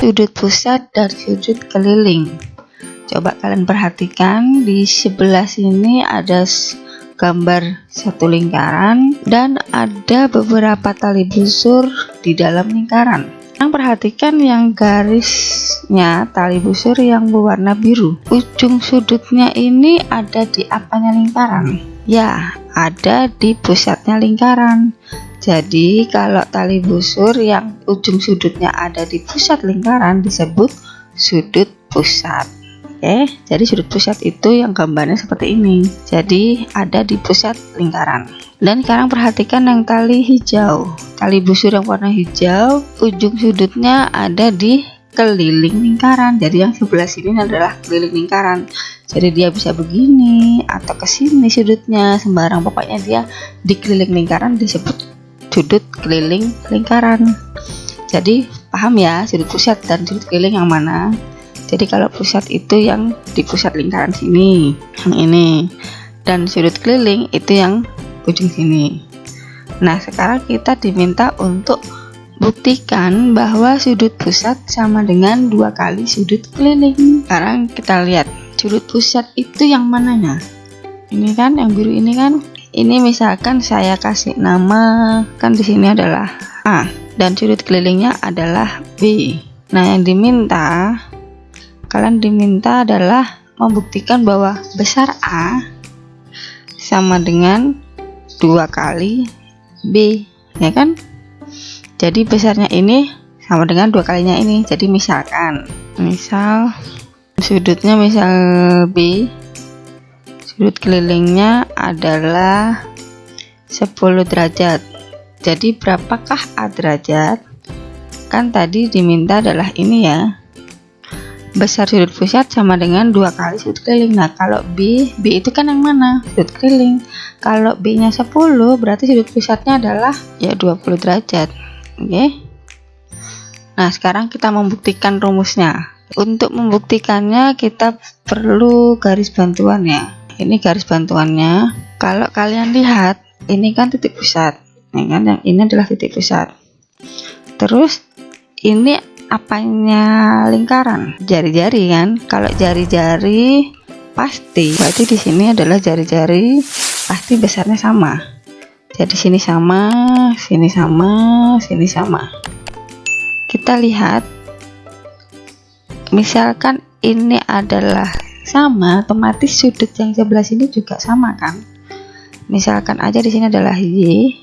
sudut pusat dan sudut keliling. Coba kalian perhatikan di sebelah sini ada gambar satu lingkaran dan ada beberapa tali busur di dalam lingkaran. Yang perhatikan yang garisnya tali busur yang berwarna biru. Ujung sudutnya ini ada di apanya lingkaran? Ya, ada di pusatnya lingkaran. Jadi kalau tali busur yang ujung sudutnya ada di pusat lingkaran disebut sudut pusat. Oke, jadi sudut pusat itu yang gambarnya seperti ini. Jadi ada di pusat lingkaran. Dan sekarang perhatikan yang tali hijau. Tali busur yang warna hijau, ujung sudutnya ada di keliling lingkaran. Jadi yang sebelah sini adalah keliling lingkaran. Jadi dia bisa begini atau ke sini sudutnya, sembarang, pokoknya dia di keliling lingkaran disebut sudut keliling lingkaran. Jadi paham ya, sudut pusat dan sudut keliling yang mana? Jadi kalau pusat itu yang di pusat lingkaran sini, yang ini, dan sudut keliling itu yang ujung sini. Nah, sekarang kita diminta untuk buktikan bahwa sudut pusat sama dengan 2 kali sudut keliling. Sekarang kita lihat sudut pusat itu yang mananya. Ini kan yang biru ini kan. Ini misalkan saya kasih nama, kan di sini adalah A dan sudut kelilingnya adalah B. Nah, yang kalian diminta adalah membuktikan bahwa besar A sama dengan 2 kali B, ya kan? Jadi besarnya ini sama dengan 2 kalinya ini. Jadi misal sudutnya misal B, sudut kelilingnya adalah 10 derajat. Jadi berapakah A derajat? Kan tadi diminta adalah ini ya. Besar sudut pusat sama dengan 2 kali sudut keliling. Nah, kalau B itu kan yang mana? Sudut keliling. Kalau B nya 10 berarti sudut pusatnya adalah ya 20 derajat. Oke. Nah, sekarang kita membuktikan rumusnya. Untuk membuktikannya kita perlu garis bantuan ya. Ini garis bantuannya. Kalau kalian lihat, ini kan titik pusat. Nah, kan yang ini adalah titik pusat. Terus ini apanya lingkaran? Jari-jari kan. Kalau jari-jari pasti berarti di sini adalah jari-jari, pasti besarnya sama. Jadi sini sama, sini sama, sini sama. Kita lihat, misalkan ini adalah sama, otomatis sudut yang sebelah sini juga sama kan. Misalkan aja di sini adalah Y,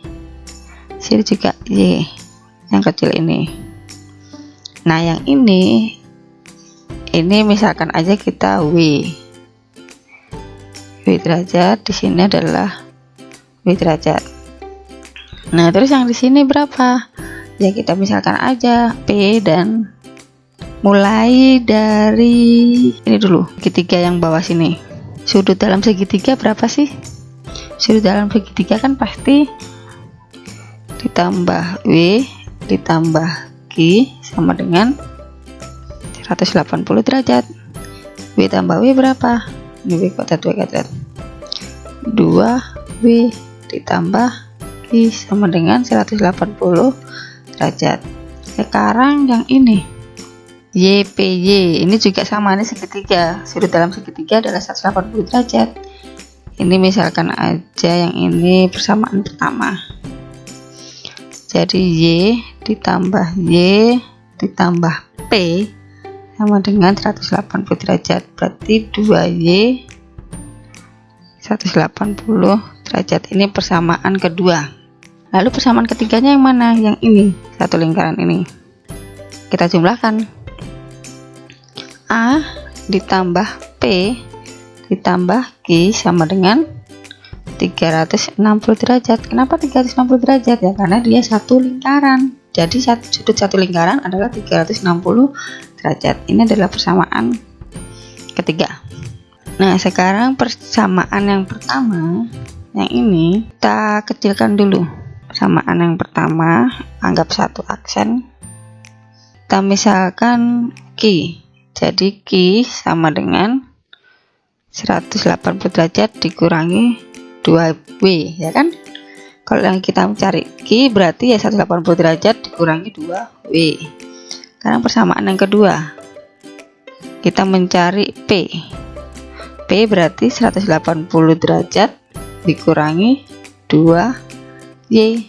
sini juga Y, yang kecil ini. Nah, yang ini misalkan aja kita W derajat, di sini adalah W derajat. Nah, terus yang di sini berapa? Ya kita misalkan aja P, dan mulai dari ini dulu, segitiga yang bawah sini. Sudut dalam segitiga berapa sih? Sudut dalam segitiga kan pasti ditambah W ditambah Q sama dengan 180 derajat. W tambah W berapa? Ini W kuadrat 2W ditambah Q sama dengan 180 derajat. Sekarang yang ini YPY ini juga sama, ini segitiga. Sudut dalam segitiga adalah 180 derajat. Ini misalkan aja yang ini persamaan pertama. Jadi Y ditambah Y ditambah P sama dengan 180 derajat. Berarti 2Y 180 derajat. Ini persamaan kedua. Lalu persamaan ketiganya yang mana? Yang ini, satu lingkaran ini. Kita jumlahkan. A ditambah P ditambah Q sama dengan 360 derajat. Kenapa 360 derajat ya? Karena dia satu lingkaran. Jadi sudut satu lingkaran adalah 360 derajat. Ini adalah persamaan ketiga. Nah, sekarang persamaan yang pertama, yang ini kita kecilkan dulu. Persamaan yang pertama, anggap satu aksen. Kita misalkan Q. Jadi Q sama dengan 180 derajat dikurangi 2W, ya kan? Kalau yang kita mencari Q berarti ya 180 derajat dikurangi 2W. Sekarang persamaan yang kedua, kita mencari P. P berarti 180 derajat dikurangi 2Y.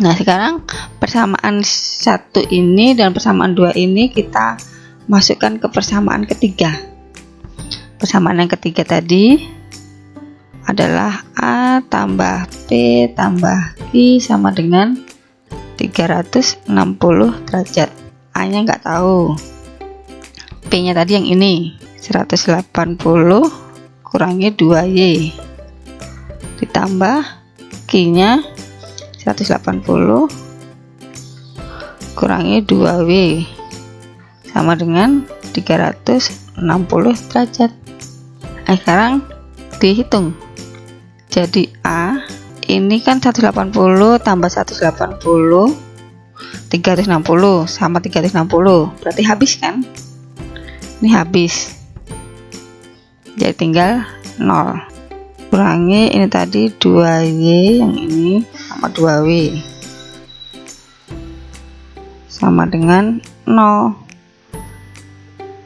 Nah, sekarang persamaan 1 ini dan persamaan 2 ini kita masukkan ke persamaan ketiga. Persamaan yang ketiga tadi adalah A tambah P tambah Q sama dengan 360 derajat. A nya nggak tahu, P nya tadi yang ini 180 kurangi 2Y ditambah Q nya 180 kurangi 2W sama dengan 360 derajat. Nah, sekarang dihitung. Jadi A ini kan 180 tambah 180 360 sama 360, berarti habis kan? Ini habis, jadi tinggal 0. Kurangi ini tadi 2Y yang ini sama 2W sama dengan 0.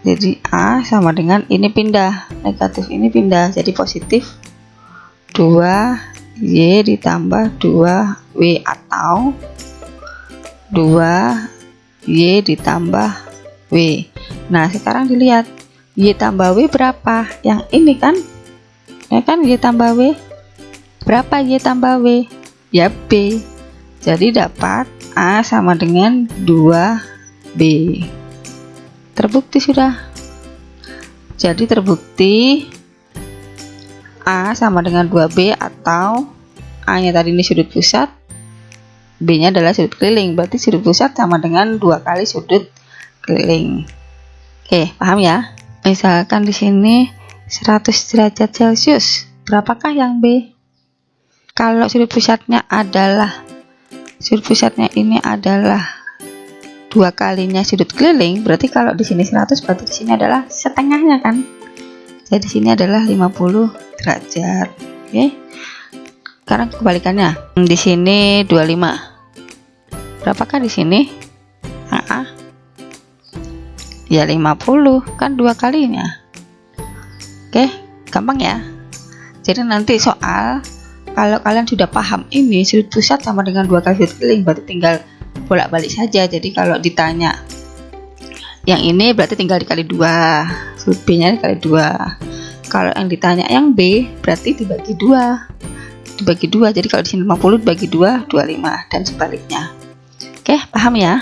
Jadi A sama dengan ini pindah, negatif ini pindah jadi positif 2Y ditambah 2W atau 2Y ditambah W. Nah, sekarang dilihat Y tambah W berapa? Yang ini kan? Ya kan, Y tambah W. Berapa Y tambah W? Ya B. Jadi dapat A sama dengan 2B. Terbukti sudah. Jadi terbukti A sama dengan 2B atau A nya tadi ini sudut pusat, B nya adalah sudut keliling. Berarti sudut pusat sama dengan 2 kali sudut keliling. Oke, paham ya? Misalkan di sini 100 derajat Celcius, berapakah yang B? Kalau sudut pusatnya ini adalah 2 kalinya sudut keliling, berarti kalau di sini 100, berarti di sini adalah setengahnya kan? Jadi di sini adalah 50 derajat. Oke. Sekarang kebalikannya. Di sini 25. Berapakah di sini? Ya 50, kan 2 kalinya. Oke, gampang ya. Jadi nanti soal, kalau kalian sudah paham ini sudut pusat sama dengan 2 kali sudut keliling, berarti tinggal bolak-balik saja. Jadi kalau ditanya yang ini berarti tinggal dikali 2, sudut B nya dikali 2. Kalau yang ditanya yang B berarti dibagi 2. Jadi kalau di sini 50 dibagi 2, 25 dan sebaliknya. Oke, paham ya?